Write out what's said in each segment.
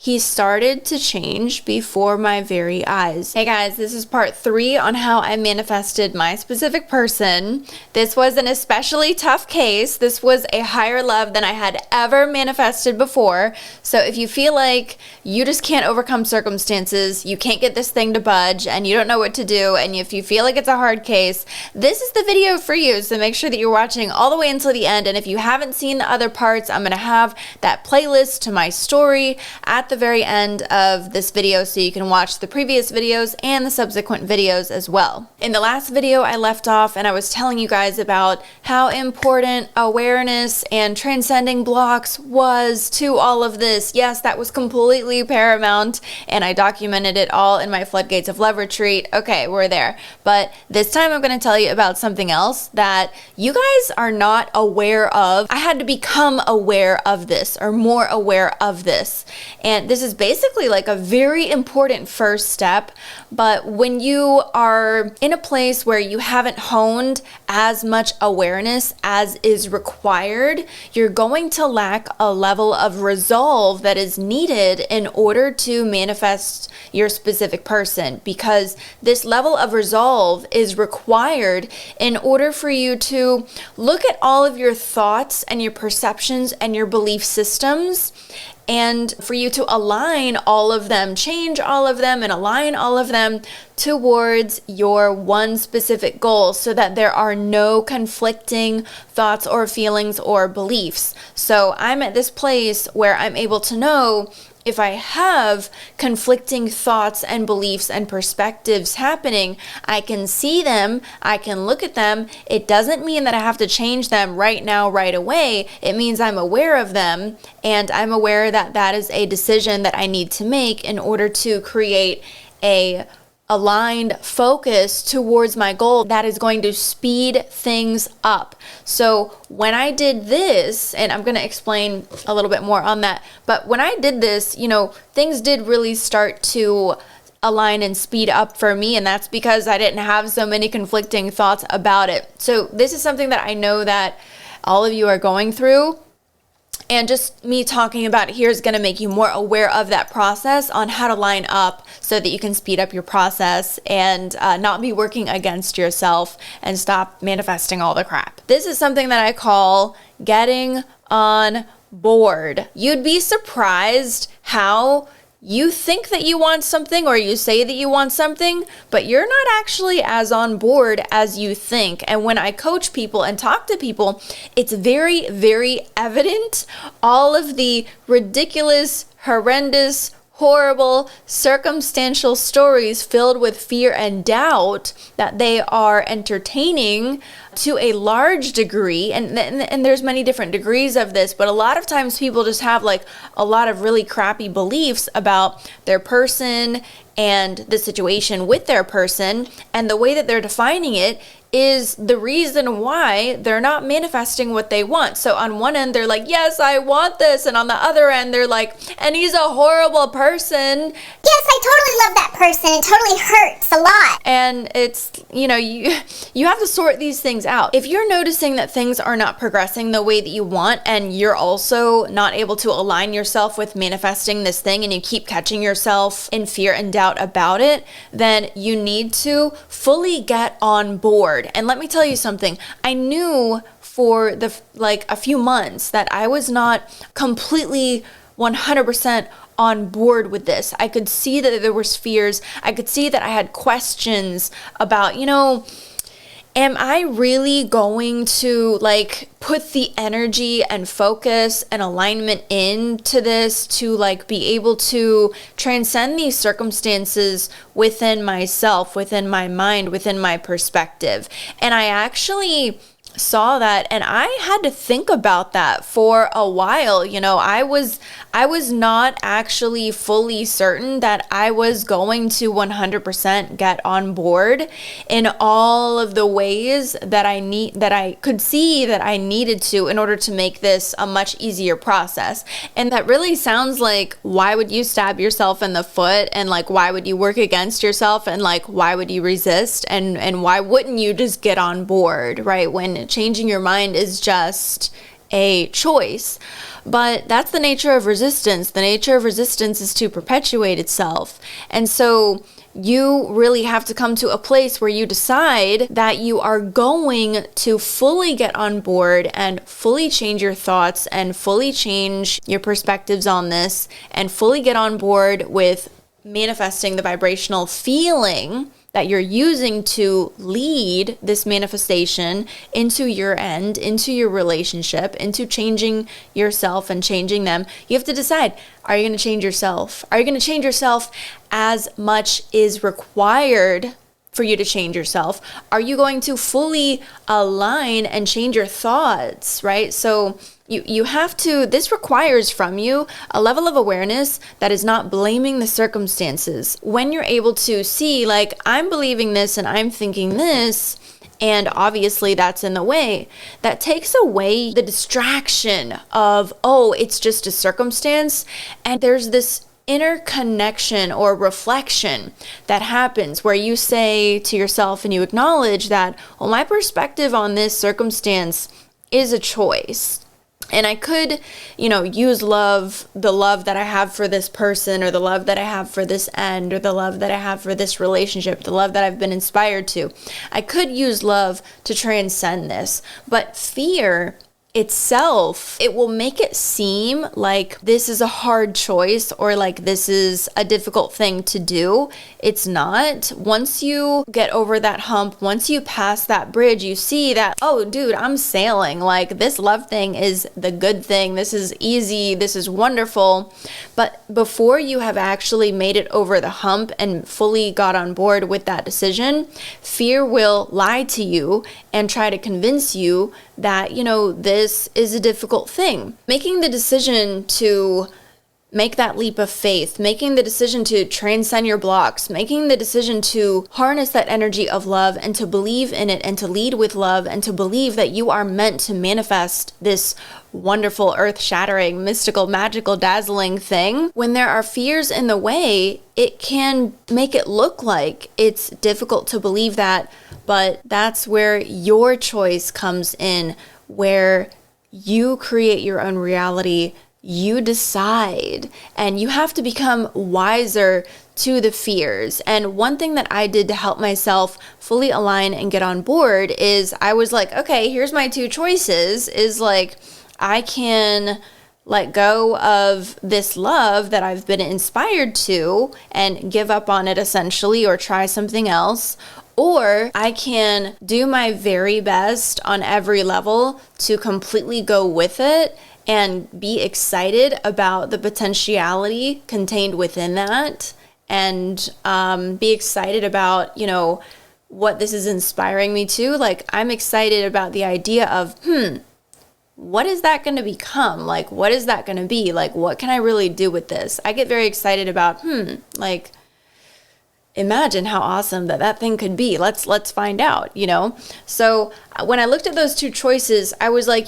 he started to change before my very eyes. Hey guys, this is part 3 on how I manifested my specific person. This was an especially tough case. This was a higher love than I had ever manifested before. So if you feel like you just can't overcome circumstances, you can't get this thing to budge, and you don't know what to do, and if you feel like it's a hard case, this is the video for you. So make sure that you're watching all the way until the end. And if you haven't seen the other parts, I'm going to have that playlist to my story at the very end of this video so you can watch the previous videos and the subsequent videos as well. In the last video I left off and I was telling you guys about how important awareness and transcending blocks was to all of this. Yes, that was completely paramount, and I documented it all in my Floodgates of Love retreat. Okay, we're there. But this time I'm going to tell you about something else that you guys are not aware of. I had to become aware of this, or more aware of this. And this is basically like a very important first step. But when you are in a place where you haven't honed as much awareness as is required, you're going to lack a level of resolve that is needed in order to manifest your specific person, because this level of resolve is required in order for you to look at all of your thoughts and your perceptions and your belief systems, and for you to align all of them, change all of them, and align all of them towards your one specific goal, so that there are no conflicting thoughts or feelings or beliefs. So I'm at this place where I'm able to know if I have conflicting thoughts and beliefs and perspectives happening. I can see them, I can look at them. It doesn't mean that I have to change them right now, right away. It means I'm aware of them, and I'm aware that that is a decision that I need to make in order to create a aligned focus towards my goal that is going to speed things up. So when I did this, and I'm going to explain a little bit more on that, but when I did this, things did really start to align and speed up for me, and that's because I didn't have so many conflicting thoughts about it. So this is something that I know that all of you are going through. And just me talking about it here is going to make you more aware of that process on how to line up so that you can speed up your process and not be working against yourself and stop manifesting all the crap. This is something that I call getting on board. You'd be surprised how you think that you want something, or you say that you want something, but you're not actually as on board as you think. And when I coach people and talk to people, it's very, very evident all of the ridiculous, horrendous, horrible, circumstantial stories filled with fear and doubt that they are entertaining to a large degree, and there's many different degrees of this, but a lot of times people just have like a lot of really crappy beliefs about their person and the situation with their person, and the way that they're defining it is the reason why they're not manifesting what they want. So on one end, they're like, yes, I want this. And on the other end, they're like, and he's a horrible person. Yes, I totally love that person. It totally hurts a lot. And it's, you have to sort these things out. If you're noticing that things are not progressing the way that you want, and you're also not able to align yourself with manifesting this thing, and you keep catching yourself in fear and doubt about it, then you need to fully get on board. And let me tell you something. I knew for a few months that I was not completely 100% on board with this. I could see that there was fears. I could see that I had questions about, am I really going to put the energy and focus and alignment into this to be able to transcend these circumstances within myself, within my mind, within my perspective? And I actually saw that, and I had to think about that for a while. I was not actually fully certain that I was going to 100% get on board in all of the ways that I could see that I needed to in order to make this a much easier process. And that really sounds like, why would you stab yourself in the foot, and why would you work against yourself, and why would you resist, and why wouldn't you just get on board, right? When changing your mind is just a choice. But that's the nature of resistance. The nature of resistance is to perpetuate itself. And so you really have to come to a place where you decide that you are going to fully get on board and fully change your thoughts and fully change your perspectives on this and fully get on board with manifesting the vibrational feeling that you're using to lead this manifestation into your end, into your relationship, into changing yourself and changing them. You have to decide, are you going to change yourself? Are you going to change yourself as much is required for you to change yourself? Are you going to fully align and change your thoughts, right? So you have to, this requires from you a level of awareness that is not blaming the circumstances. When you're able to see, like, I'm believing this and I'm thinking this, and obviously that's in the way, that takes away the distraction of, oh, it's just a circumstance. And there's this inner connection or reflection that happens where you say to yourself and you acknowledge that, well, my perspective on this circumstance is a choice. And I could, use love, the love that I have for this person, or the love that I have for this end, or the love that I have for this relationship, the love that I've been inspired to. I could use love to transcend this, but fear itself, it will make it seem like this is a hard choice or like this is a difficult thing to do. It's not. Once you get over that hump, once you pass that bridge, you see that, oh, dude, I'm sailing. Like, this love thing is the good thing. This is easy. This is wonderful. But before you have actually made it over the hump and fully got on board with that decision, fear will lie to you and try to convince you that, this is a difficult thing. Making the decision to make that leap of faith, making the decision to transcend your blocks, making the decision to harness that energy of love and to believe in it and to lead with love and to believe that you are meant to manifest this wonderful, earth-shattering, mystical, magical, dazzling thing. When there are fears in the way, it can make it look like it's difficult to believe that, but that's where your choice comes in, where you create your own reality. You decide, and you have to become wiser to the fears. And one thing that I did to help myself fully align and get on board is I was like, okay, here's my two choices, is like, I can let go of this love that I've been inspired to and give up on it essentially, or try something else. Or I can do my very best on every level to completely go with it and be excited about the potentiality contained within that, and be excited about, what this is inspiring me to. Like, I'm excited about the idea of, what is that going to become? Like, what is that going to be? Like, what can I really do with this? I get very excited about, imagine how awesome that thing could be. Let's find out, So when I looked at those two choices, I was like,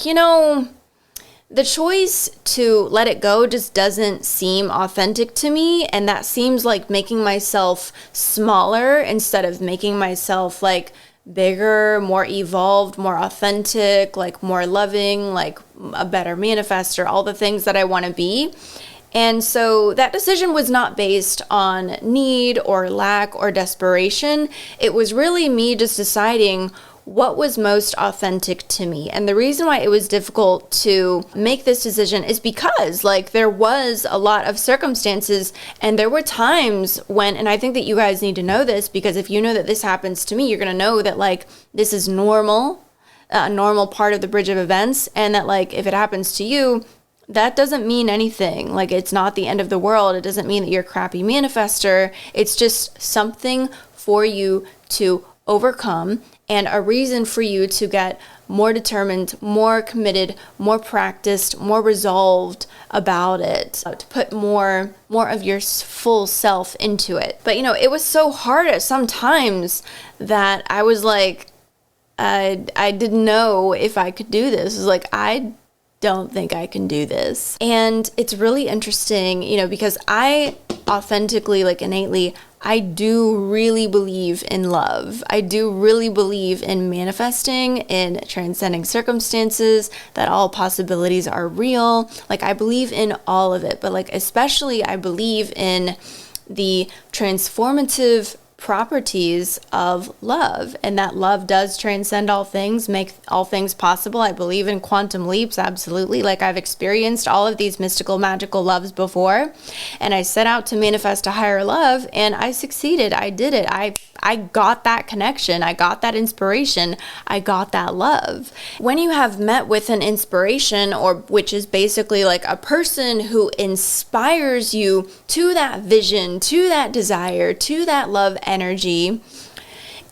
the choice to let it go just doesn't seem authentic to me. And that seems like making myself smaller instead of making myself like bigger, more evolved, more authentic, like more loving, like a better manifester, all the things that I want to be. And so that decision was not based on need or lack or desperation. It was really me just deciding what was most authentic to me. And the reason why it was difficult to make this decision is because there was a lot of circumstances, and there were times when, and I think that you guys need to know this, because if you know that this happens to me, you're going to know that this is normal, a normal part of the bridge of events, and that if it happens to you, that doesn't mean anything. It's not the end of the world. It doesn't mean that you're a crappy manifester. It's just something for you to overcome and a reason for you to get more determined, more committed, more practiced, more resolved about it, to put more of your full self into it. But it was so hard at some times that I was like, I didn't know if I could do this. It was like, I don't think I can do this. And it's really interesting, because I authentically, innately, I do really believe in love. I do really believe in manifesting, in transcending circumstances, that all possibilities are real. Like, I believe in all of it, but like, especially I believe in the transformative properties of love, and that love does transcend all things, make all things possible. I believe in quantum leaps, absolutely. Like, I've experienced all of these mystical, magical loves before, and I set out to manifest a higher love, and I succeeded. I did it. I got that connection. I got that inspiration. I got that love. When you have met with an inspiration, or which is basically like a person who inspires you to that vision, to that desire, to that love energy,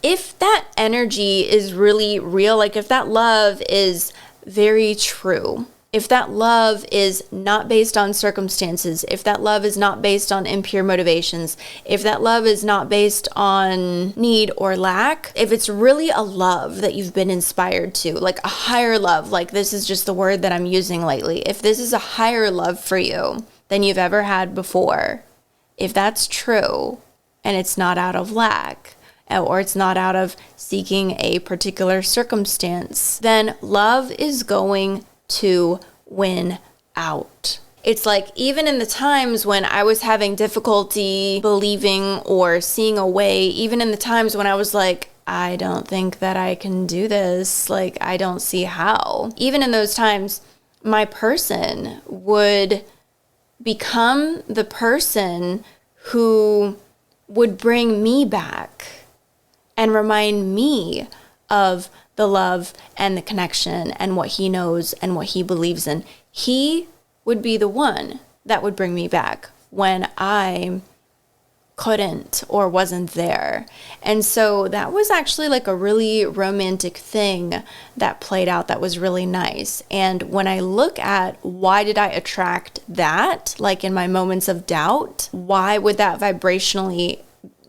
if that energy is really real, like if that love is very true, if that love is not based on circumstances, if that love is not based on impure motivations, if that love is not based on need or lack, if it's really a love that you've been inspired to, like a higher love, like this is just the word that I'm using lately, if this is a higher love for you than you've ever had before, if that's true and it's not out of lack, or it's not out of seeking a particular circumstance, then love is going to win out. It's like, even in the times when I was having difficulty believing or seeing a way, even in the times when I was like, I don't think that I can do this, like, I don't see how. Even in those times, my person would become the person who would bring me back and remind me of the love and the connection and what he knows and what he believes in. He would be the one that would bring me back when I couldn't or wasn't there. And so that was actually like a really romantic thing that played out that was really nice. And when I look at why did I attract that, like in my moments of doubt, why would that vibrationally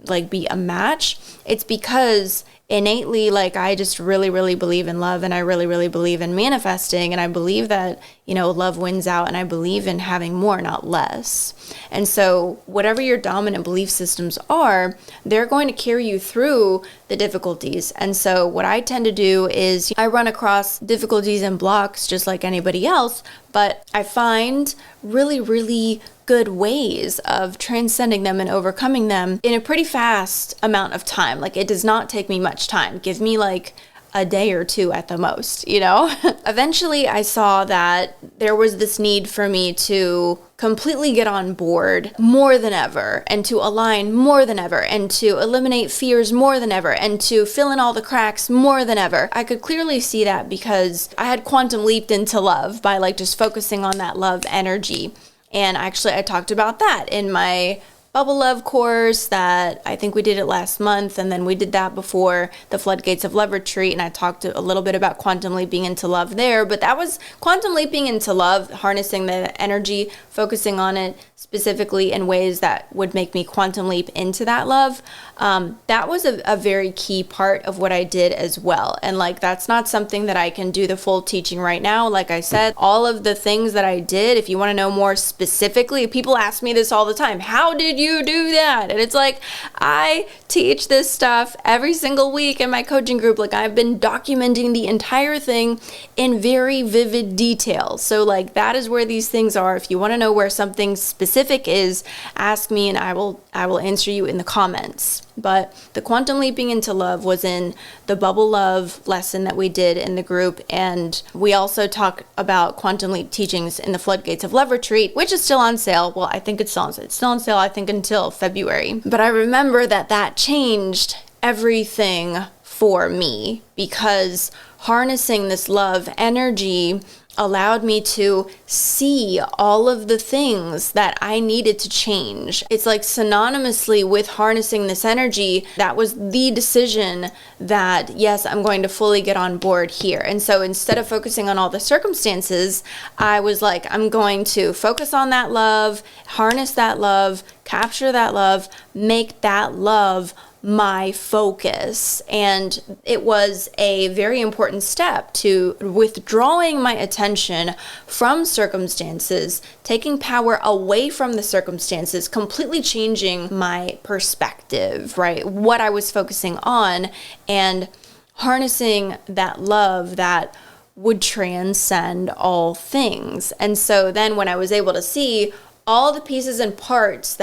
like be a match? It's because innately, like, I just really, really believe in love, and I really, really believe in manifesting, and I believe that, you know, love wins out, and I believe in having more, not less. And so whatever your dominant belief systems are, they're going to carry you through the difficulties. And so what I tend to do is I run across difficulties and blocks just like anybody else, but I find really, really good ways of transcending them and overcoming them in a pretty fast amount of time. Like, it does not take me much time. Give me like a day or two at the most, you know? Eventually, I saw that there was this need for me to completely get on board more than ever, and to align more than ever, and to eliminate fears more than ever, and to fill in all the cracks more than ever. I could clearly see that because I had quantum leaped into love by like just focusing on that love energy. And actually, I talked about that in my Bubble Love course that I think we did it last month, and then we did that before the Floodgates of Love retreat, and I talked a little bit about quantum leaping into love there, but that was quantum leaping into love, harnessing the energy, focusing on it specifically in ways that would make me quantum leap into that love. That was a very key part of what I did as well. And like, that's not something that I can do the full teaching right now. Like I said, all of the things that I did, if you want to know more specifically, people ask me this all the time, how did you do that? And it's like, I teach this stuff every single week in my coaching group. Like, I've been documenting the entire thing in very vivid detail. So like, that is where these things are. If you want to know where something specific is, ask me and I will answer you in the comments. But the quantum leaping into love was in the Bubble Love lesson that we did in the group. And we also talk about quantum leap teachings in the Floodgates of Love retreat, which is still on sale. Well, I think it's still on sale, I think, until February. But I remember that changed everything for me, because harnessing this love energy allowed me to see all of the things that I needed to change. It's like synonymously with harnessing this energy, that was the decision that, yes, I'm going to fully get on board here. And so instead of focusing on all the circumstances, I was like, I'm going to focus on that love, harness that love, capture that love, make that love my focus. And it was a very important step to withdrawing my attention from circumstances, taking power away from the circumstances, completely changing my perspective, right? What I was focusing on, and harnessing that love that would transcend all things. And so then when I was able to see all the pieces and parts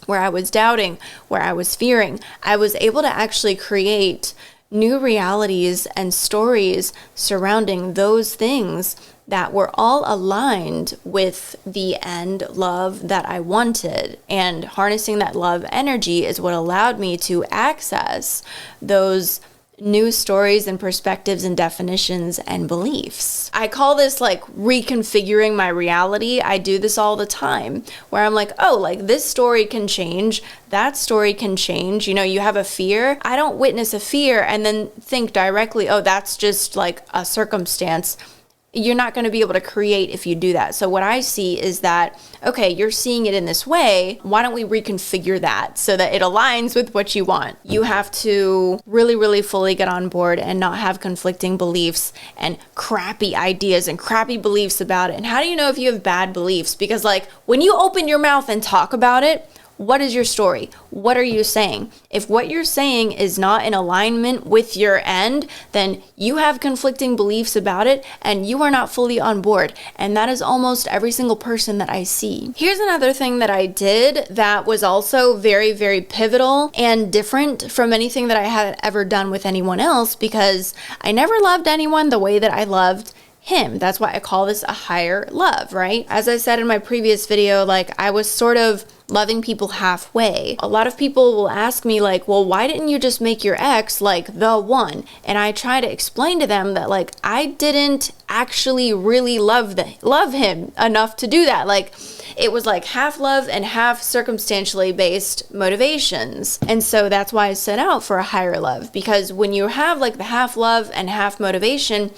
where I was doubting, where I was fearing, I was able to actually create new realities and stories surrounding those things that were all aligned with the end love that I wanted. And harnessing that love energy is what allowed me to access those new stories and perspectives and definitions and beliefs. I call this like reconfiguring my reality. I do this all the time where I'm like, oh, like this story can change. That story can change. You know, you have a fear. I don't witness a fear and then think directly, oh, that's just like a circumstance. You're not going to be able to create if you do that. So what I see is that, okay, you're seeing it in this way. Why don't we reconfigure that so that it aligns with what you want? You have to really, really fully get on board and not have conflicting beliefs and crappy ideas and crappy beliefs about it. And how do you know if you have bad beliefs? Because like when you open your mouth and talk about it, what is your story? What are you saying? If what you're saying is not in alignment with your end, then you have conflicting beliefs about it and you are not fully on board. And that is almost every single person that I see. Here's another thing that I did that was also very, very pivotal and different from anything that I had ever done with anyone else, because I never loved anyone the way that I loved him. That's why I call this a higher love, right? As I said in my previous video, like I was sort of loving people halfway. A lot of people will ask me like, well, why didn't you just make your ex like the one? And I try to explain to them that like I didn't actually really love him enough to do that. Like it was like half love and half circumstantially based motivations. And so that's why I set out for a higher love, because when you have like the half love and half motivation,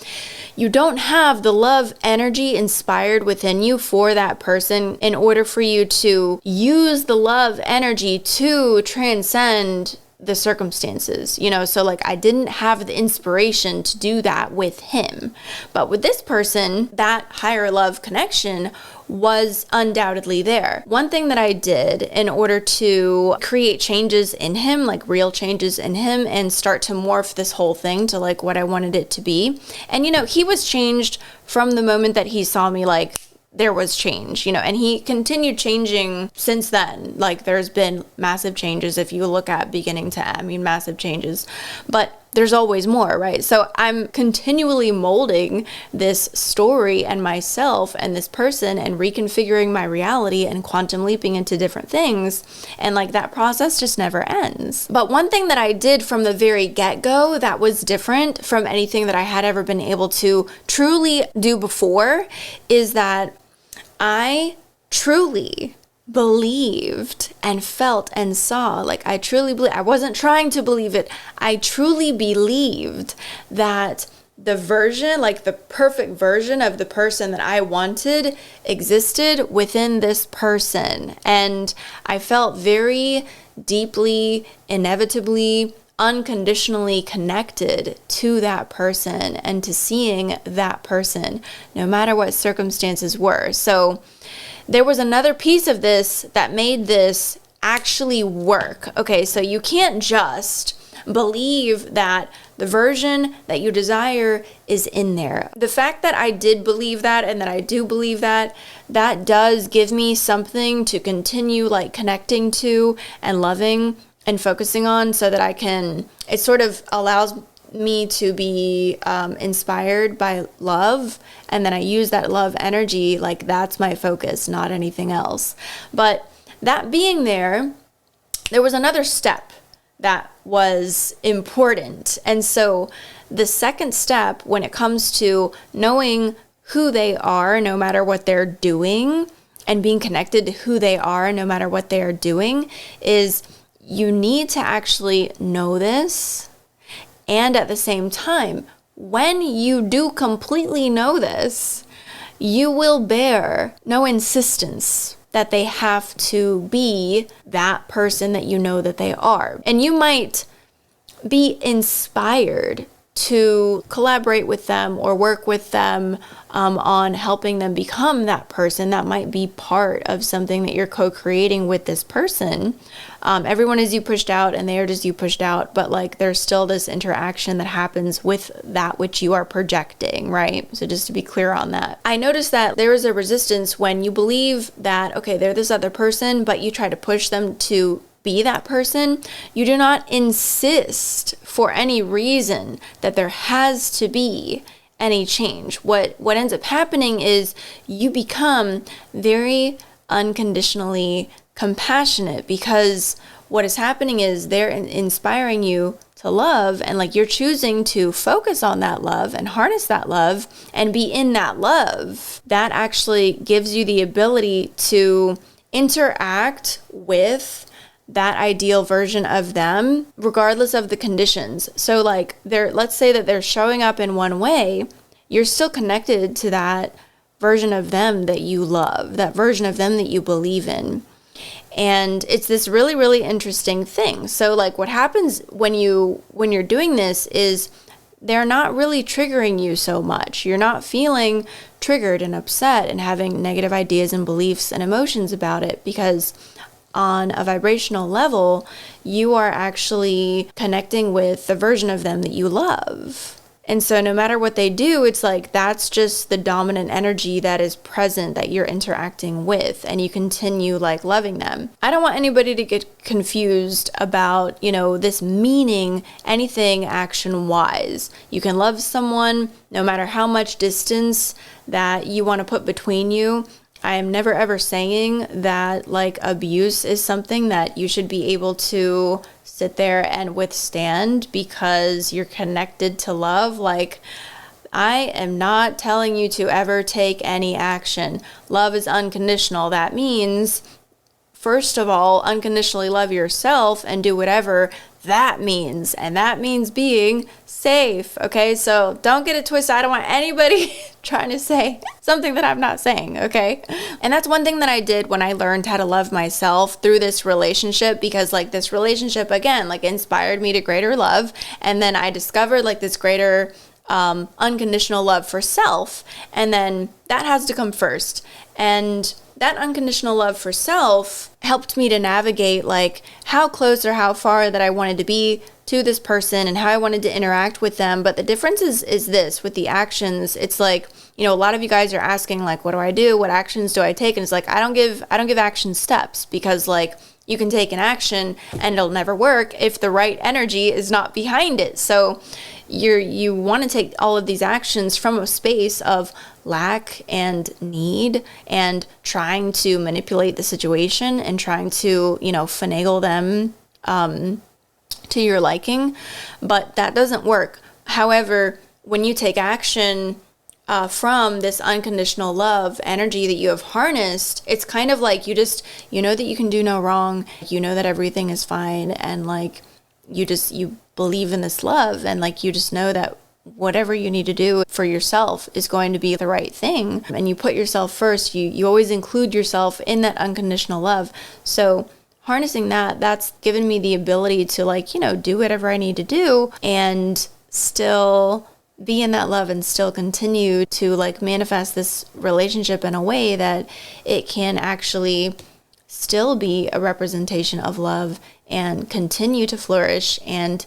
you don't have the love energy inspired within you for that person in order for you to use the love energy to transcend the circumstances, you know? So like I didn't have the inspiration to do that with him. But with this person, that higher love connection was undoubtedly there. One thing that I did in order to create changes in him, like real changes in him, and start to morph this whole thing to like what I wanted it to be. And you know, he was changed from the moment that he saw me, like there was change, you know, and he continued changing since then. Like there's been massive changes if you look at beginning to end, I mean, massive changes, but there's always more, right? So I'm continually molding this story and myself and this person and reconfiguring my reality and quantum leaping into different things. And like that process just never ends. But one thing that I did from the very get-go that was different from anything that I had ever been able to truly do before is that I truly believed and felt and saw, like I truly believe, I wasn't trying to believe it, I truly believed that the version, like the perfect version of the person that I wanted existed within this person. And I felt very deeply, inevitably, unconditionally connected to that person and to seeing that person, no matter what circumstances were. So there was another piece of this that made this actually work. Okay, so you can't just believe that the version that you desire is in there. The fact that I did believe that and that I do believe that, that does give me something to continue like connecting to and loving and focusing on, so that I can, it sort of allows me to be inspired by love, and then I use that love energy, like that's my focus, not anything else. But that being there was another step that was important. And so the second step when it comes to knowing who they are no matter what they're doing, and being connected to who they are no matter what they are doing, is you need to actually know this. And at the same time, when you do completely know this, you will bear no insistence that they have to be that person that you know that they are. And you might be inspired to collaborate with them or work with them on helping them become that person. That might be part of something that you're co-creating with this person. Everyone is you pushed out and they are just you pushed out, but like there's still this interaction that happens with that which you are projecting, right? So just to be clear on that. I noticed that there is a resistance when you believe that, okay, they're this other person, but you try to push them to be that person. You do not insist for any reason that there has to be any change. What ends up happening is you become very unconditionally compassionate, because what is happening is they're inspiring you to love, and like you're choosing to focus on that love and harness that love and be in that love. That actually gives you the ability to interact with that ideal version of them regardless of the conditions. So like let's say that they're showing up in one way, you're still connected to that version of them that you love, that version of them that you believe in. And it's this really, really interesting thing. So like what happens when you're doing this is they're not really triggering you so much. You're not feeling triggered and upset and having negative ideas and beliefs and emotions about it, because on a vibrational level, you are actually connecting with the version of them that you love. And so no matter what they do, it's like that's just the dominant energy that is present that you're interacting with, and you continue like loving them. I don't want anybody to get confused about, this meaning anything action-wise. You can love someone no matter how much distance that you want to put between you. I am never ever saying that like abuse is something that you should be able to sit there and withstand because you're connected to love. Like, I am not telling you to ever take any action. Love is unconditional. That means, first of all, unconditionally love yourself and do whatever that means. And that means being safe. Okay, so don't get it twisted. I don't want anybody trying to say something that I'm not saying. Okay, and that's one thing that I did when I learned how to love myself through this relationship, because like this relationship again like inspired me to greater love, and then I discovered like this greater unconditional love for self, and then that has to come first. And that unconditional love for self helped me to navigate like how close or how far that I wanted to be to this person and how I wanted to interact with them. But the difference is this with the actions. It's like, a lot of you guys are asking like, what do I do? What actions do I take? And it's like, I don't give action steps, because like you can take an action and it'll never work if the right energy is not behind it. So you want to take all of these actions from a space of lack and need and trying to manipulate the situation and trying to, finagle them to your liking, but that doesn't work. However, when you take action from this unconditional love energy that you have harnessed, it's kind of like you know that you can do no wrong, you know that everything is fine, and like you believe in this love, and like you just know that whatever you need to do for yourself is going to be the right thing, and you put yourself first. You always include yourself in that unconditional love. So harnessing that's given me the ability to like, do whatever I need to do and still be in that love and still continue to like manifest this relationship in a way that it can actually still be a representation of love and continue to flourish, and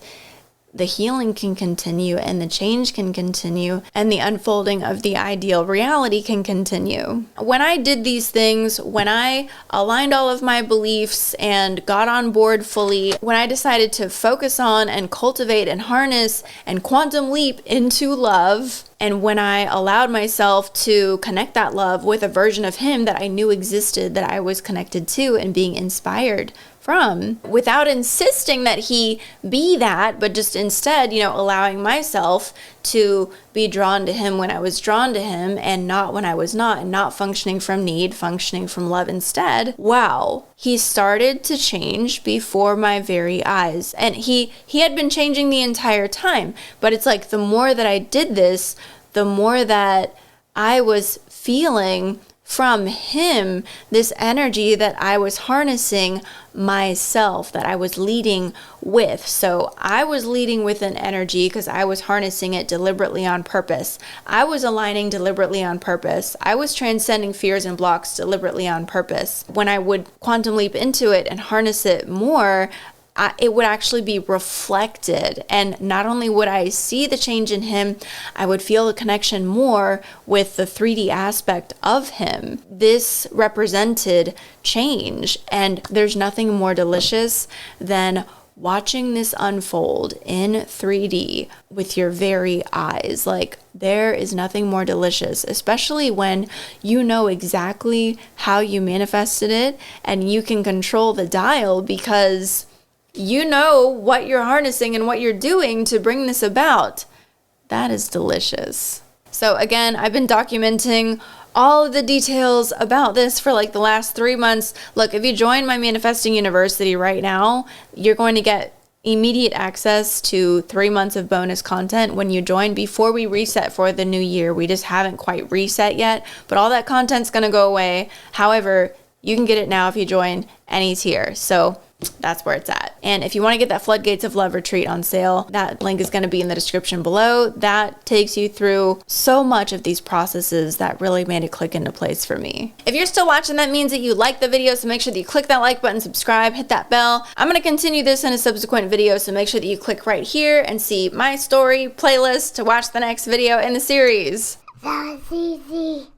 the healing can continue, and the change can continue, and the unfolding of the ideal reality can continue. When I did these things, when I aligned all of my beliefs and got on board fully, when I decided to focus on and cultivate and harness and quantum leap into love, and when I allowed myself to connect that love with a version of him that I knew existed, that I was connected to and being inspired from, without insisting that he be that, but just instead, allowing myself to be drawn to him when I was drawn to him and not when I was not, and not functioning from need, functioning from love instead. Wow. He started to change before my very eyes. And he had been changing the entire time, but it's like the more that I did this, the more that I was feeling from him this energy that I was harnessing myself, that I was leading with. So I was leading with an energy because I was harnessing it deliberately on purpose. I was aligning deliberately on purpose. I was transcending fears and blocks deliberately on purpose. When I would quantum leap into it and harness it more, it would actually be reflected. And not only would I see the change in him, I would feel the connection more with the 3D aspect of him. This represented change. And there's nothing more delicious than watching this unfold in 3D with your very eyes. Like, there is nothing more delicious, especially when you know exactly how you manifested it and you can control the dial because you know what you're harnessing and what you're doing to bring this about. That is delicious. So again, I've been documenting all of the details about this for like the last 3 months. Look, if you join my Manifesting University right now, you're going to get immediate access to 3 months of bonus content when you join before we reset for the new year. We just haven't quite reset yet, but all that content's going to go away. However, you can get it now if you join any tier. So that's where it's at. And if you want to get that Floodgates of Love retreat on sale, that link is going to be in the description below. That takes you through so much of these processes that really made it click into place for me. If you're still watching, that means that you like the video, so make sure that you click that like button, subscribe, hit that bell. I'm going to continue this in a subsequent video, so make sure that you click right here and see my story playlist to watch the next video in the series. That was easy.